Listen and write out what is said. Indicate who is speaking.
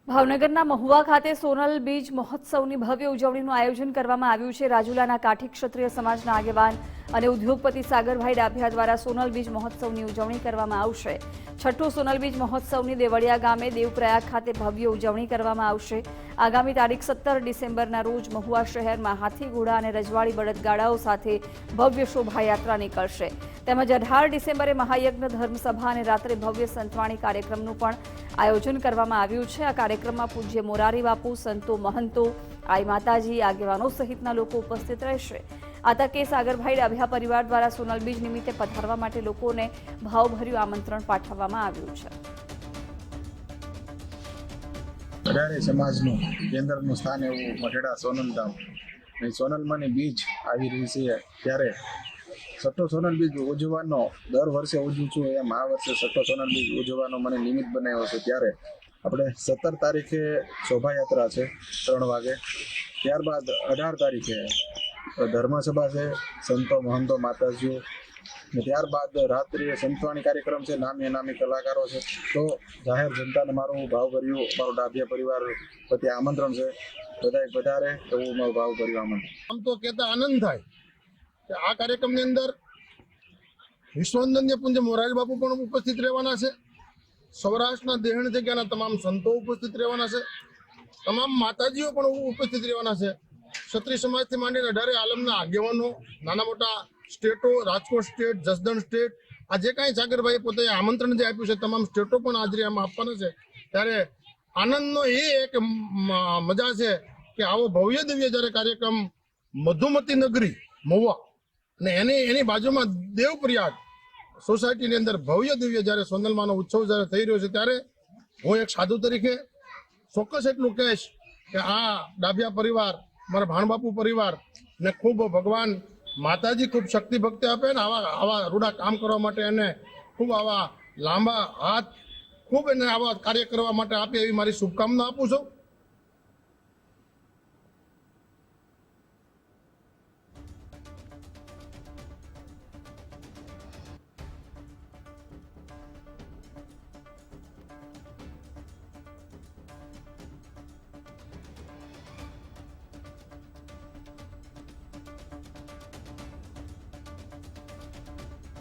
Speaker 1: ભાવનગરના મહુવા ખાતે સોનલ બીજ મહોત્સવની ભવ્ય ઉજવણીનું આયોજન કરવામાં આવ્યું છે। રાજુલાના કાઠી ક્ષત્રિય સમાજના આગેવાન અને ઉદ્યોગપતિ સાગરભાઈ ડાભિયા દ્વારા સોનલ બીજ મહોત્સવની ઉજવણી કરવામાં આવશે। છઠ્ઠું સોનલ બીજ મહોત્સવની દેવળિયા ગામે દેવપ્રયાગ ખાતે ભવ્ય ઉજવણી કરવામાં આવશે। આગામી તારીખ 17 ડિસેમ્બરના રોજ મહુવા શહેરમાં હાથી ઘોડા અને રજવાડી બળદગાડાઓ સાથે ભવ્ય શોભાયાત્રા નીકળશે। તેમજ 18 ડિસેમ્બરે મહાયજ્ઞ ધર્મસભા અને રાત્રે ભવ્ય સંતવાણી કાર્યક્રમનું પણ આયોજન કરવામાં આવ્યું છે। આ કાર્યક્રમમાં પૂજ્ય મોરારી બાપુ, સંતો, મહંતો, આઈ માતાજી, આગેવાનો સહિતના લોકો ઉપસ્થિત રહેશે। આ તકે સાગરભાઈ ડાભિયા પરિવાર દ્વારા સોનલ બીજ નિમિત્તે પધારવા માટે લોકોને ભાવભર્યું આમંત્રણ પાઠવવામાં આવ્યું છે।
Speaker 2: વધારે સમાજનું કેન્દ્રનું સ્થાન એવું મઢડા સોનલધામ અને સોનલમાંની બીજ આવી રહી છે ત્યારે છઠ્ઠો સોનલ બીજ ઉજવવાનો દર વર્ષે ઉજવું છું એમ આ વર્ષે છઠ્ઠો સોનલ બીજ ઉજવવાનો મને નિમિત્ત બનાવ્યો છે। ત્યારે આપણે 17 તારીખે શોભાયાત્રા છે 3 વાગે, ત્યારબાદ 18 તારીખે ધર્મસભા છે, સંતો, મહંતો, માતાજીઓ, ને ત્યારબાદ રાત્રિએ સંતવાણી કાર્યક્રમ છે, નામી અનામી કલાકારો છે। તો જાહેર જનતાને મારું ભાવભર્યું મારો ડાભિયા પરિવાર પ્રત્યે આમંત્રણ છે, બધાએ વધારે એવું મારું ભાવભર્યું આમંત્રણ।
Speaker 3: આમ તો કહેતા આનંદ થાય કે આ કાર્યક્રમની અંદર વિશ્વવંદનીય પૂજ્ય મોરારી બાપુ પણ ઉપસ્થિત રહેવાના છે, સૌરાષ્ટ્રના દેહણ જગ્યાના તમામ સંતો ઉપસ્થિત રહેવાના છે, તમામ માતાજીઓ પણ ઉપસ્થિત રહેવાના છે, ક્ષત્રિય સમાજથી માંડીને 18 આલમના આગેવાનો, નાના મોટા સ્ટેટો, રાજકોટ સ્ટેટ, જસદણ સ્ટેટ, આ જે કાંઈ સાગરભાઈ પોતે આમંત્રણ જે આપ્યું છે તમામ સ્ટેટો પણ હાજરી આમાં આપવાના છે। ત્યારે આનંદનો એ એક મજા છે કે આવો ભવ્ય દિવ્ય જ્યારે કાર્યક્રમ મધુમતી નગરી મહુવા અને એની બાજુમાં દેવપ્રયાગ સોસાયટીની અંદર ભવ્ય દિવ્ય જ્યારે સોનલમાનો ઉત્સવ જ્યારે થઈ રહ્યો છે ત્યારે હું એક સાધુ તરીકે ચોક્કસ એટલું કહીશ કે આ ડાભિયા પરિવાર, મારા ભાણબાપુ પરિવાર ને ખૂબ ભગવાન માતાજી ખૂબ શક્તિ ભક્તિ આપે ને આવા રૂડા કામ કરવા માટે એને ખૂબ આવા લાંબા હાથ ખૂબ એને આવા કાર્ય કરવા માટે આપે એવી મારી શુભકામના આપું છું।